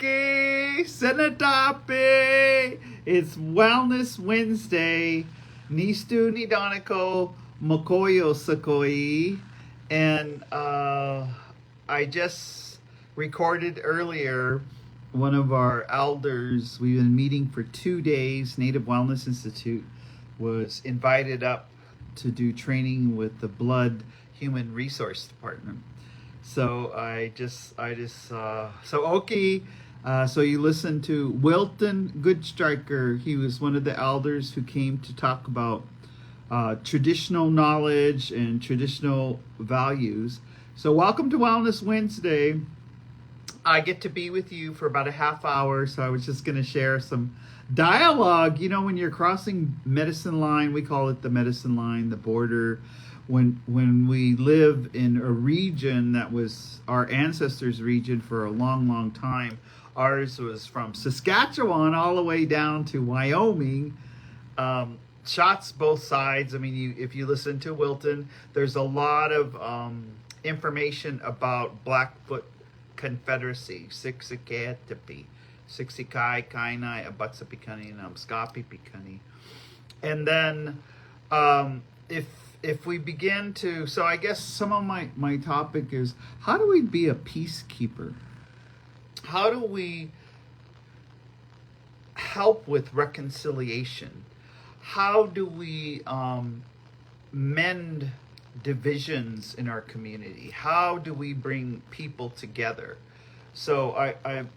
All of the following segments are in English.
Oki Senatape. It's Wellness Wednesday. Nistu Nidaniko Mokoyo Sakoi. And I just recorded earlier one of our elders. We've been meeting for 2 days. Native Wellness Institute was invited up to do training with the Blood Human Resource Department. So so Oki, so you listened to Wilton Goodstriker. He was one of the elders who came to talk about traditional knowledge and traditional values. So welcome to Wellness Wednesday. I get to be with you for about a half hour, so I was just going to share some dialogue. You know, when you're crossing medicine line, we call it the medicine line, the border. When we live in a region that was our ancestors' region for a long, long time, ours was from Saskatchewan all the way down to Wyoming. Shots both sides. I mean, if you listen to Wilton, there's a lot of information about Blackfoot Confederacy, Siksikatepi, Siksikai, Kainai, Abatsapikani, and Amskapi Pikani. And then if we begin to, so I guess some of my topic is, how do we be a peacekeeper? How do we help with reconciliation? How do we mend divisions in our community? How do we bring people together? So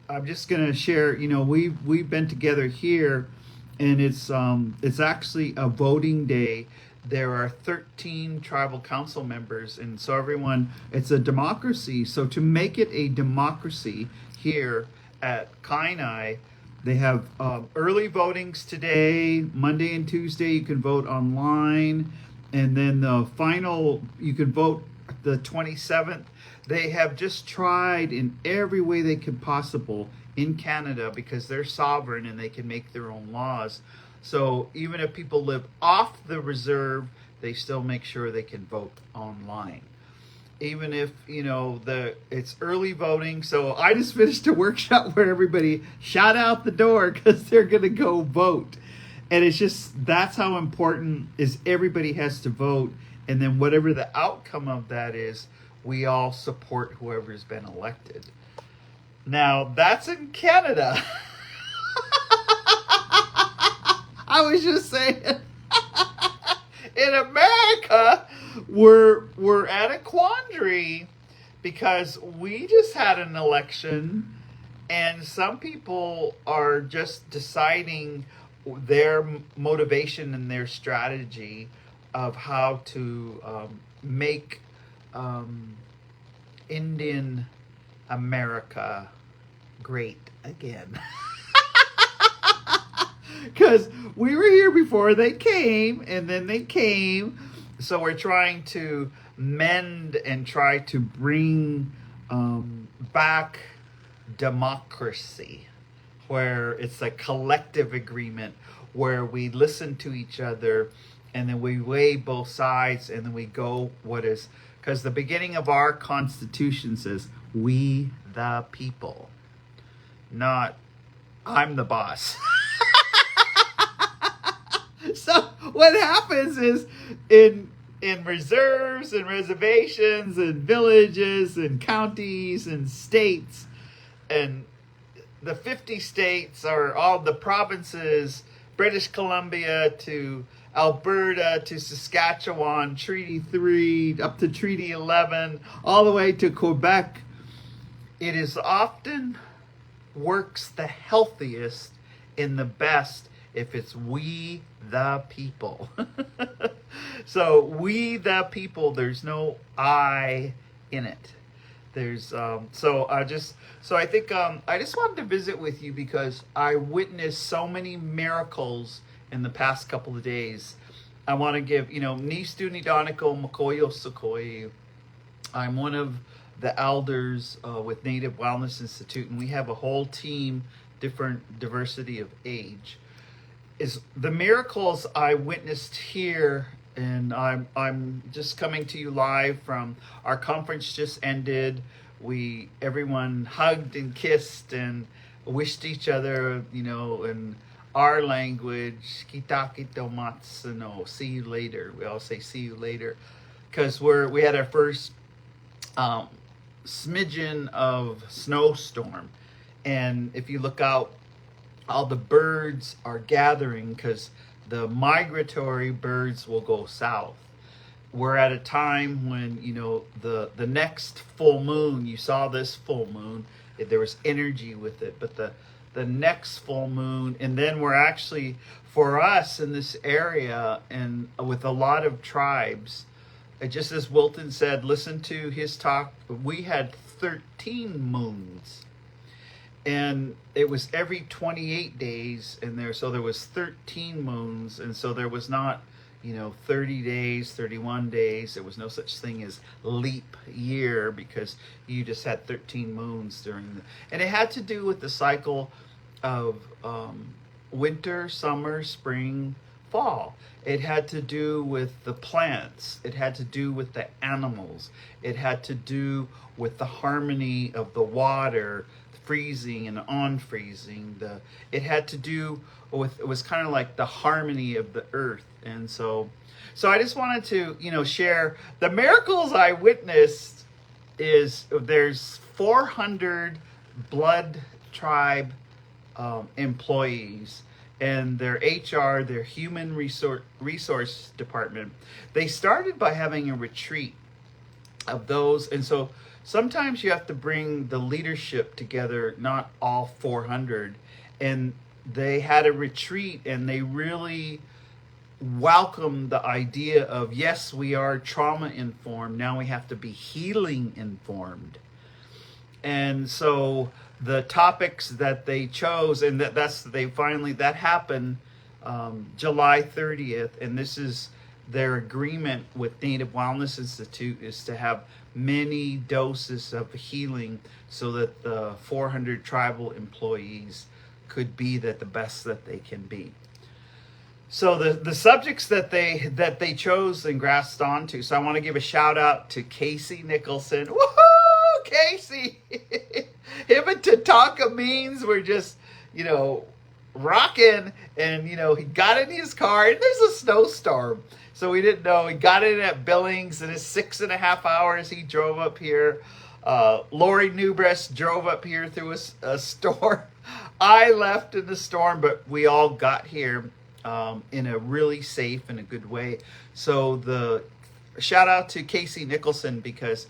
I'm just gonna share. You know, we've been together here, and it's actually a voting day. There are 13 tribal council members, and so everyone, it's a democracy. So to make it a democracy here at Kainai, they have early votings today, Monday and Tuesday. You can vote online, and then the final, you can vote the 27th. They have just tried in every way they could possible in Canada, because they're sovereign and they can make their own laws. So even if people live off the reserve, they still make sure they can vote online. Even if, you know, it's early voting. So I just finished a workshop where everybody shot out the door because they're going to go vote. And it's just, that's how important is everybody has to vote. And then whatever the outcome of that is, we all support whoever's been elected. Now, that's in Canada. I was just saying, in America, we're at a quandary because we just had an election, and some people are just deciding their motivation and their strategy of how to make Indian America great again. Because we were here before they came, and then they came. So we're trying to mend and try to bring back democracy, where it's a collective agreement, where we listen to each other, and then we weigh both sides, and then we go what is, because the beginning of our Constitution says, we the people, not I'm the boss. So what happens is in reserves and reservations and villages and counties and states, and the 50 states are all the provinces, British Columbia to Alberta to Saskatchewan, Treaty 3 up to Treaty 11, all the way to Quebec. It is often works the healthiest and the best if it's we the people. So we the people, there's no I in it. There's so I think I just wanted to visit with you because I witnessed so many miracles in the past couple of days. I want to give, Nistu Nidaniko Mokoyo Sakoi. I'm one of the elders with Native Wellness Institute, and we have a whole team, different diversity of age. Is the miracles I witnessed here, and I'm just coming to you live from our conference just ended. Everyone hugged and kissed, and wished each other, in our language, kita kito matsuno, see you later. We all say see you later, because we had our first um, smidgen of snowstorm, and if you look out, all the birds are gathering because the migratory birds will go south. We're at a time when the next full moon. You saw this full moon. There was energy with it, but the next full moon, and then we're actually, for us in this area and with a lot of tribes, just as Wilton said, listen to his talk. We had 13 moons, and it was every 28 days, and there was 13 moons, and so there was not 30 days, 31 days. There was no such thing as leap year, because you just had 13 moons and it had to do with the cycle of winter, summer, spring, fall. It had to do with the plants. It had to do with the animals. It had to do with the harmony of the water, freezing and unfreezing. It had to do with, it was kind of like the harmony of the earth. And so I just wanted to share the miracles I witnessed. Is there's 400 blood tribe employees, and their HR, their human resource department, they started by having a retreat of those. And so sometimes you have to bring the leadership together, not all 400. And they had a retreat, and they really welcomed the idea of, yes, we are trauma informed. Now we have to be healing informed. And so the topics that they chose, and that happened July 30th, and this is their agreement with Native Wellness Institute, is to have many doses of healing so that the 400 tribal employees could be the best that they can be. So the subjects that they chose and grasped onto. So I want to give a shout out to Casey Nicholson. Woohoo, Casey! Him and Tatanka were just, rocking, and he got in his car, and there's a snowstorm. So we didn't know. He got in at Billings, and it's 6.5 hours he drove up here. Lori Newbreast drove up here through a storm. I left in the storm, but we all got here in a really safe and a good way. So the shout out to Casey Nicholson, because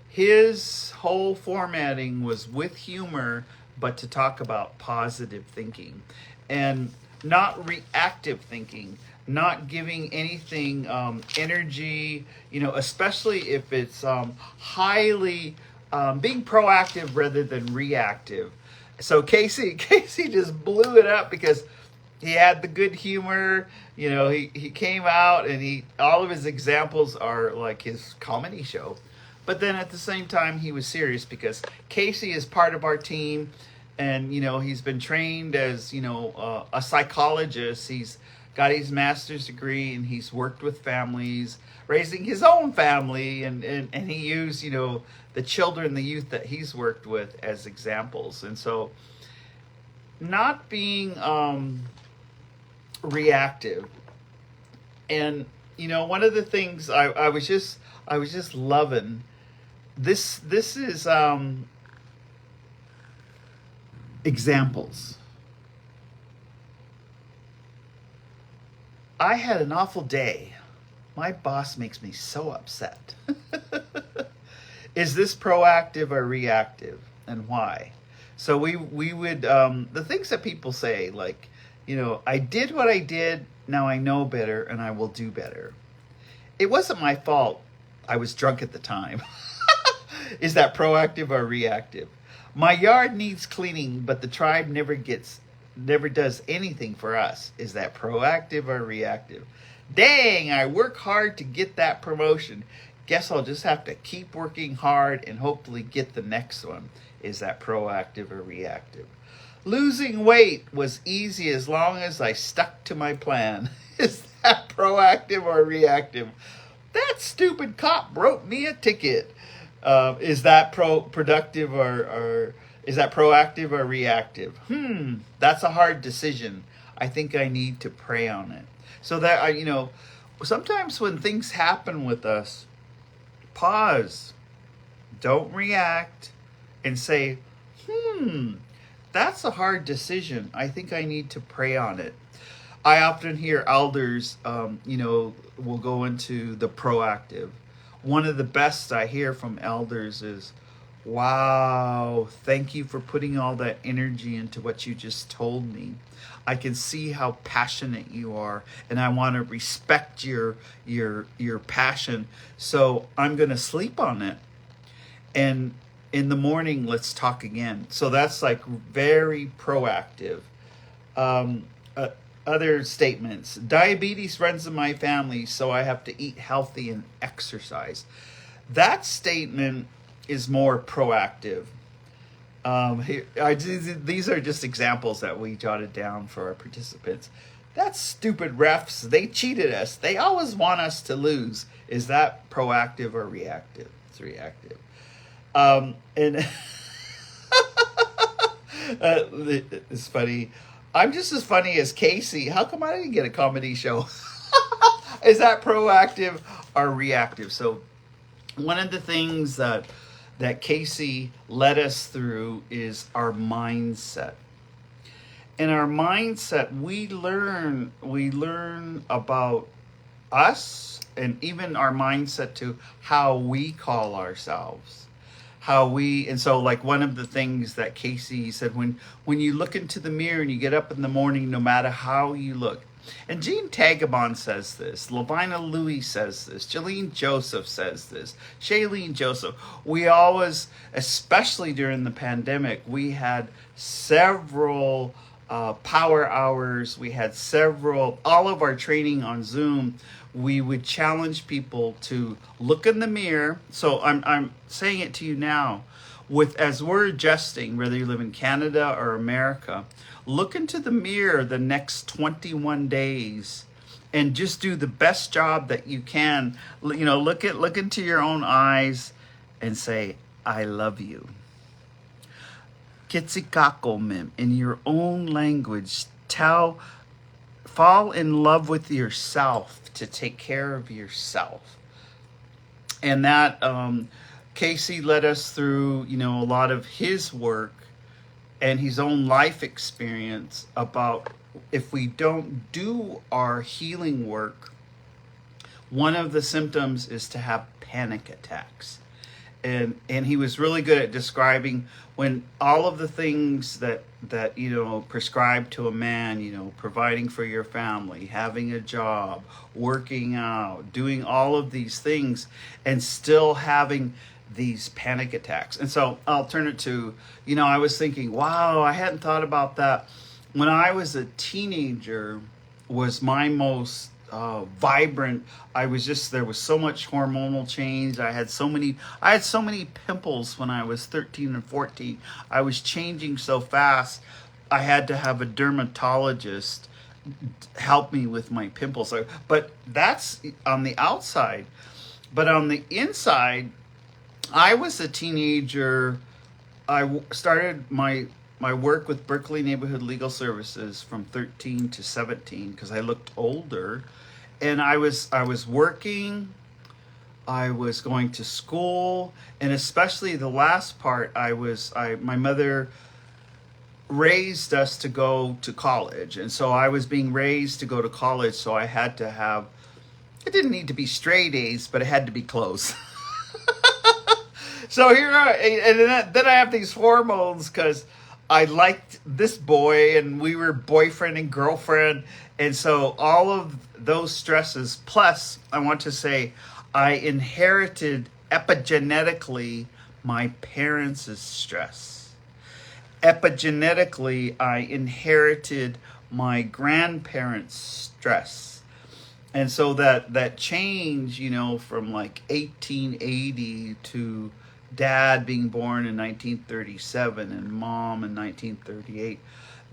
his whole formatting was with humor, but to talk about positive thinking and not reactive thinking, not giving anything energy, especially if it's highly being proactive rather than reactive. So Casey just blew it up because he had the good humor. He came out, and all of his examples are like his comedy show. But then at the same time, he was serious, because Casey is part of our team, and he's been trained as a psychologist. He's got his master's degree, and he's worked with families, raising his own family, and he used the children, the youth that he's worked with as examples. And so, not being reactive, and one of the things I was just loving. This is examples. I had an awful day. My boss makes me so upset. Is this proactive or reactive, and why? So we would the things that people say, like, I did what I did, now I know better, and I will do better. It wasn't my fault. I was drunk at the time. Is that proactive or reactive? My yard needs cleaning, but the tribe never does anything for us. Is that proactive or reactive? Dang, I work hard to get that promotion. Guess I'll just have to keep working hard and hopefully get the next one. Is that proactive or reactive? Losing weight was easy as long as I stuck to my plan. Is that proactive or reactive? That stupid cop wrote me a ticket. Is that productive or Is that proactive or reactive? That's a hard decision. I think I need to pray on it. So that sometimes when things happen with us, pause, don't react, and say, that's a hard decision. I think I need to pray on it. I often hear elders, will go into the proactive. One of the best I hear from elders is, wow, thank you for putting all that energy into what you just told me. I can see how passionate you are, and I want to respect your passion. So I'm going to sleep on it. And in the morning, let's talk again. So that's like very proactive. Other statements. Diabetes runs in my family, so I have to eat healthy and exercise. That statement is more proactive. These are just examples that we jotted down for our participants. That's stupid refs. They cheated us. They always want us to lose. Is that proactive or reactive? It's reactive. And it's funny. I'm just as funny as Casey. How come I didn't get a comedy show? Is that proactive or reactive? So one of the things that Casey led us through is our mindset. In our mindset, we learn about us, and even our mindset to how we call ourselves. And so like one of the things that Casey said, when you look into the mirror and you get up in the morning, no matter how you look. And Jean Tagabon says this, Lavina Louie says this, Jalene Joseph says this, Shailene Joseph. We always, especially during the pandemic, we had several power hours. We had all of our training on Zoom. We would challenge people to look in the mirror. So I'm saying it to you now, as we're adjusting, whether you live in Canada or America, look into the mirror the next 21 days and just do the best job that you can. Look into your own eyes and say, I love you. Kitsikako in your own language. Fall in love with yourself to take care of yourself. And that Casey led us through, a lot of his work and his own life experience about if we don't do our healing work, one of the symptoms is to have panic attacks. And he was really good at describing when all of the things that prescribed to a man, providing for your family, having a job, working out, doing all of these things, and still having these panic attacks. And so I'll turn it to, I was thinking, wow, I hadn't thought about that. When I was a teenager was my most vibrant. There was so much hormonal change. I had so many pimples when I was 13 and 14. I was changing so fast. I had to have a dermatologist help me with my pimples. But that's on the outside. But on the inside, I was a teenager. I started my work with Berkeley Neighborhood Legal Services from 13 to 17 because I looked older. And I was working, I was going to school, and especially the last part, my mother raised us to go to college. And so I was being raised to go to college, so I had to have, it didn't need to be straight A's, but it had to be close. So then I have these hormones because I liked this boy and we were boyfriend and girlfriend. And so all of those stresses, plus I want to say I inherited epigenetically my parents' stress. Epigenetically, I inherited my grandparents' stress. And so that change, from like 1880 to dad being born in 1937 and mom in 1938,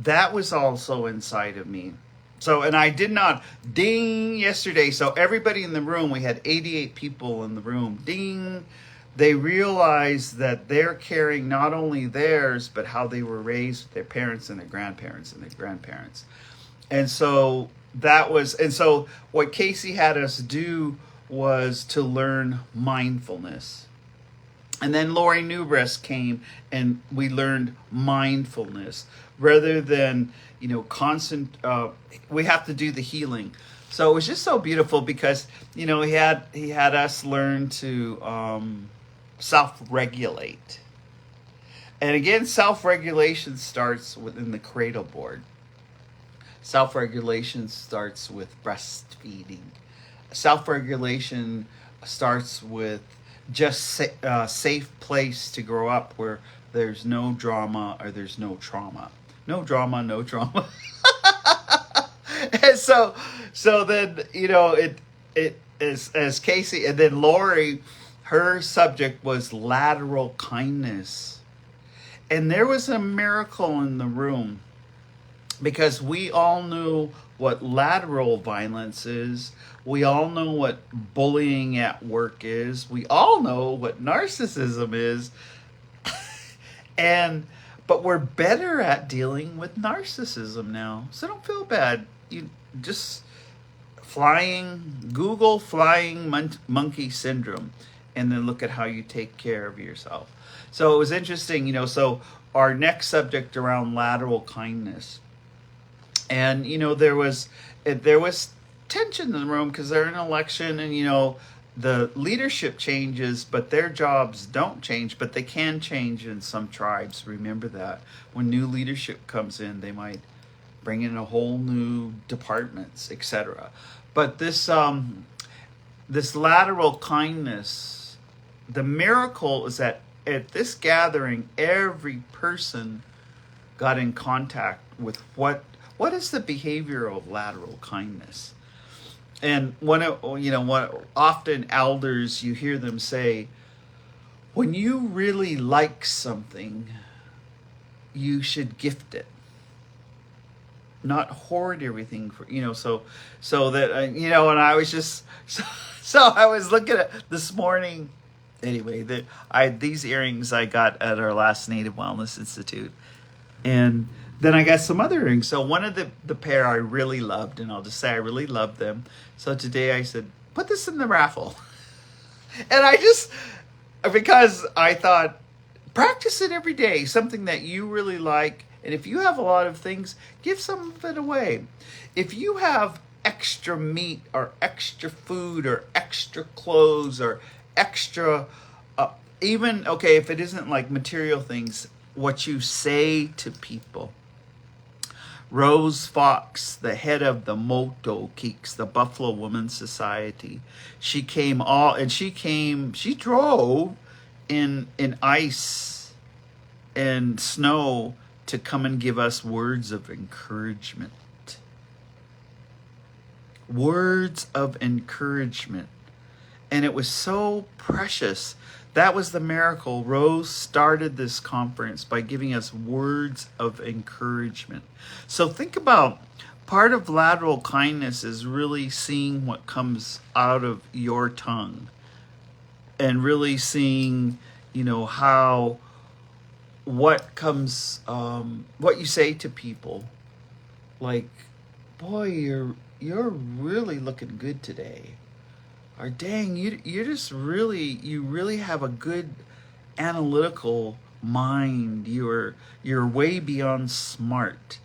that was also inside of me. So, and I did not ding yesterday. So everybody in the room, we had 88 people in the room. Ding. they realize that they're carrying not only theirs, but how they were raised with their parents and their grandparents and their grandparents. And so so what Casey had us do was to learn mindfulness. And then Lori Newbreast came and we learned mindfulness rather than, we have to do the healing. So it was just so beautiful because, he had us learn to self-regulate. And again, self-regulation starts within the cradle board. Self-regulation starts with breastfeeding. Self-regulation starts with just a safe place to grow up where there's no drama or there's no trauma. No drama, no trauma. And so then, it is as Casey, and then Lori, her subject was lateral kindness. And there was a miracle in the room because we all knew what lateral violence is. We all know what bullying at work is. We all know what narcissism is. But we're better at dealing with narcissism now. So don't feel bad. You just Google flying monkey syndrome, and then look at how you take care of yourself. So it was interesting, so our next subject around lateral kindness. And, there was tension in the room because they're in an election and, the leadership changes, but their jobs don't change, but they can change in some tribes. Remember that. When new leadership comes in, they might bring in a whole new departments, etc. But this lateral kindness, the miracle is that at this gathering, every person got in contact with what is the behavior of lateral kindness. And what often elders, you hear them say, when you really like something, you should gift it, not hoard everything for, so that, and I was just, so I was looking at this morning, anyway, these earrings I got at our last Native Wellness Institute. And then I got some other earrings. So one of the pair I really loved, and I'll just say I really loved them. So today I said, put this in the raffle. And because I thought, practice it every day, something that you really like. And if you have a lot of things, give some of it away. If you have extra meat or extra food or extra clothes or extra, if it isn't like material things, what you say to people. Rose Fox, the head of the Moto Keeks, the Buffalo Women's Society, she drove in ice and snow to come and give us words of encouragement. Words of encouragement. And it was so precious. That was the miracle. Rose started this conference by giving us words of encouragement. So think about, part of lateral kindness is really seeing what comes out of your tongue and really seeing, what comes, what you say to people. Like, boy, you're really looking good today. Or dang, you really have a good analytical mind. You're way beyond smart.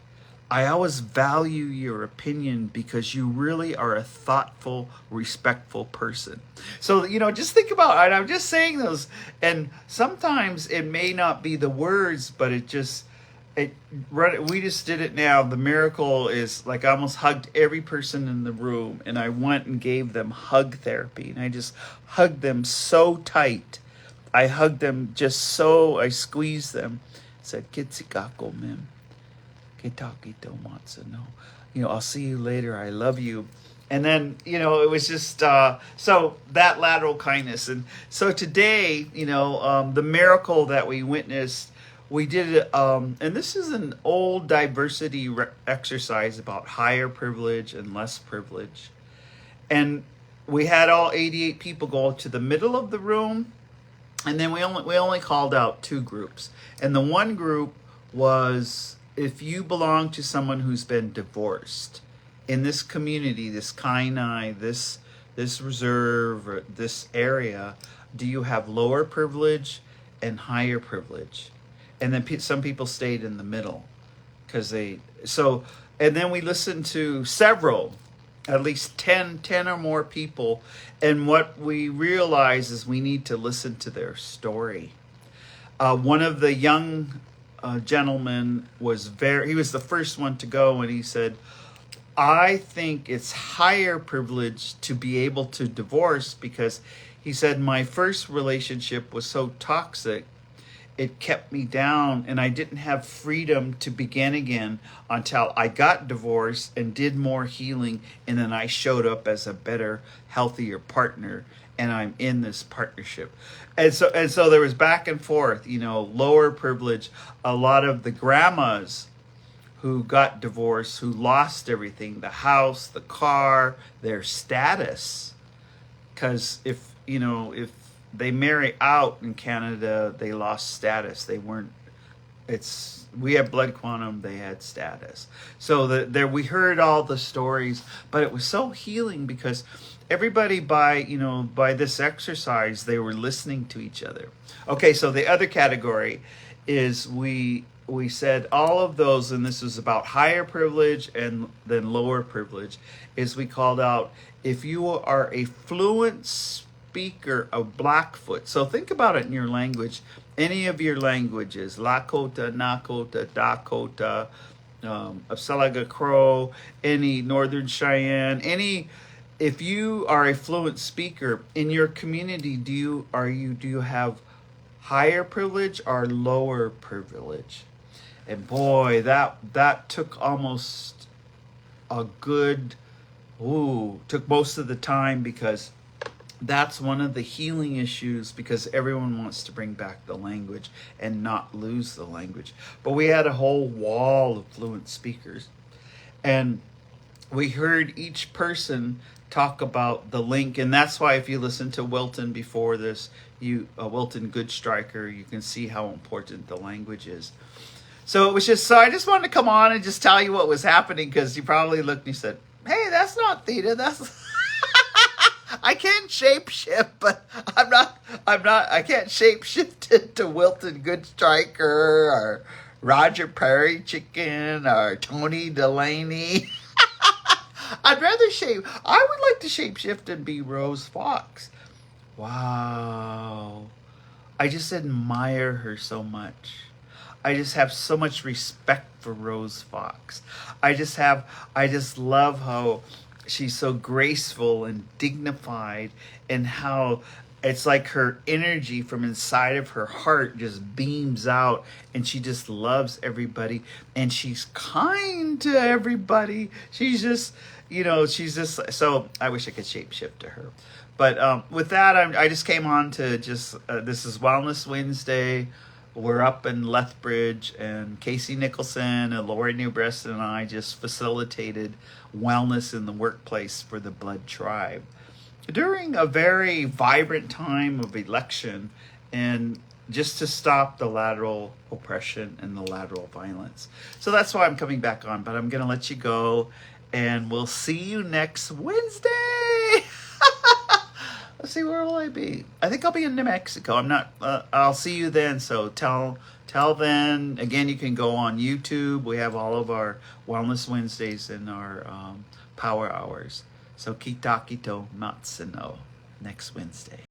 I always value your opinion because you really are a thoughtful, respectful person. So, just think about it. I'm just saying those, and sometimes it may not be the words, but we just did it now. The miracle is like I almost hugged every person in the room, and I went and gave them hug therapy, and I just hugged them so tight. I hugged them I squeezed them. I said, "Kitsikako mem, kitakito matsuno." I'll see you later. I love you. And then, it was just, so that lateral kindness. And so today, the miracle that we witnessed, we did it, and this is an old diversity exercise about higher privilege and less privilege. And we had all 88 people go to the middle of the room And then we only called out 2 groups. And the one group was, if you belong to someone who's been divorced in this community, this Kainai, this reserve, or this area, do you have lower privilege and higher privilege? And then some people stayed in the middle because and then we listened to several, at least 10 or more people, and what we realize is we need to listen to their story. One of the young gentlemen he was the first one to go, and he said, I think it's higher privilege to be able to divorce, because he said, my first relationship was so toxic, it kept me down, and I didn't have freedom to begin again until I got divorced and did more healing, and then I showed up as a better, healthier partner, and I'm in this partnership. And so there was back and forth, lower privilege. A lot of the grandmas who got divorced, who lost everything, the house, the car, their status, because if they marry out in Canada, they lost status. They weren't. We had blood quantum. They had status. So we heard all the stories, but it was so healing because everybody by this exercise, they were listening to each other. Okay, so the other category is we said all of those, and this was about higher privilege and then lower privilege, is we called out, if you are a fluent speaker of Blackfoot. So think about it in your language, any of your languages, Lakota, Nakota, Dakota, Absalaga Crow, any Northern Cheyenne, if you are a fluent speaker in your community, do you have higher privilege or lower privilege? And boy, that took almost took most of the time, because that's one of the healing issues, because everyone wants to bring back the language and not lose the language. But we had a whole wall of fluent speakers, and we heard each person talk about the link. And that's why if you listen to Wilton before this, Wilton Goodstriker, you can see how important the language is. So it was I just wanted to come on and just tell you what was happening, because you probably looked and you said, hey, that's not Theta, that's I can shapeshift, but I can't shapeshift into Wilton Goodstriker or Roger Perry Chicken or Tony Delaney. I would like to shapeshift and be Rose Fox. Wow. I just admire her so much. I just have so much respect for Rose Fox. I just love how she's so graceful and dignified, and how it's like her energy from inside of her heart just beams out, and she just loves everybody, and she's kind to everybody. She's just, so I wish I could shapeshift to her. But with that, I just came on to this is Wellness Wednesday. We're up in Lethbridge, and Casey Nicholson and Lori Newbreast and I just facilitated wellness in the workplace for the Blood Tribe during a very vibrant time of election, and just to stop the lateral oppression and the lateral violence. So that's why I'm coming back on, but I'm going to let you go, and we'll see you next Wednesday. Let's see, where will I be? I think I'll be in New Mexico. I'm not. I'll see you then. So tell then. Again, you can go on YouTube. We have all of our Wellness Wednesdays and our Power Hours. So kita kito matsuno next Wednesday.